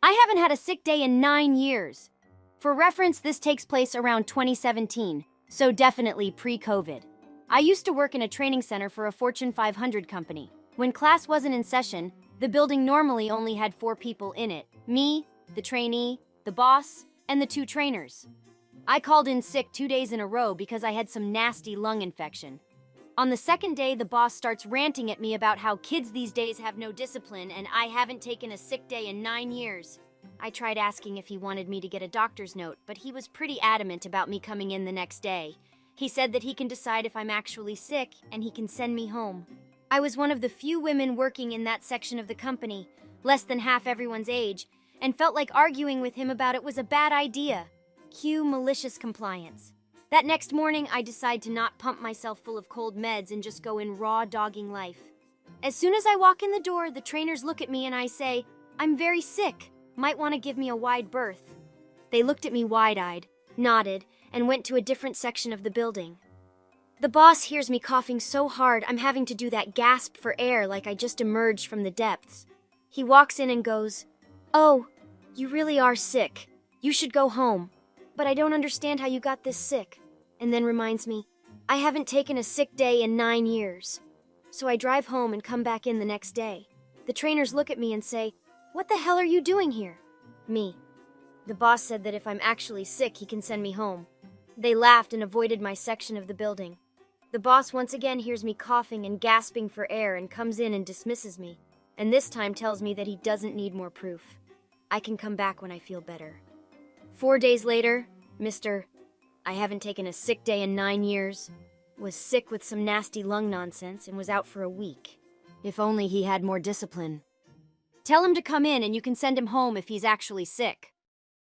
I haven't had a sick day in 9 years. For reference, this takes place around 2017, so definitely pre-COVID. I used to work in a training center for a Fortune 500 company. When class wasn't in session, the building normally only had 4 people in it: me, the trainee, the boss, and the 2 trainers. I called in sick 2 days in a row because I had some nasty lung infection. On the second day, the boss starts ranting at me about how kids these days have no discipline and I haven't taken a sick day in 9 years. I tried asking if he wanted me to get a doctor's note, but he was pretty adamant about me coming in the next day. He said that he can decide if I'm actually sick and he can send me home. I was one of the few women working in that section of the company, less than half everyone's age, and felt like arguing with him about it was a bad idea. Cue malicious compliance. That next morning, I decide to not pump myself full of cold meds and just go in raw dogging life. As soon as I walk in the door, the trainers look at me and I say, "I'm very sick. Might want to give me a wide berth." They looked at me wide-eyed, nodded, and went to a different section of the building. The boss hears me coughing so hard I'm having to do that gasp for air like I just emerged from the depths. He walks in and goes, "Oh, you really are sick. You should go home. But I don't understand how you got this sick." And then reminds me, I haven't taken a sick day in 9 years. So I drive home and come back in the next day. The trainers look at me and say, "What the hell are you doing here?" Me. The boss said that if I'm actually sick, he can send me home. They laughed and avoided my section of the building. The boss once again hears me coughing and gasping for air and comes in and dismisses me, and this time tells me that he doesn't need more proof. I can come back when I feel better. 4 days later, Mr. I haven't taken a sick day in 9 years, was sick with some nasty lung nonsense and was out for a week. If only he had more discipline. Tell him to come in and you can send him home if he's actually sick.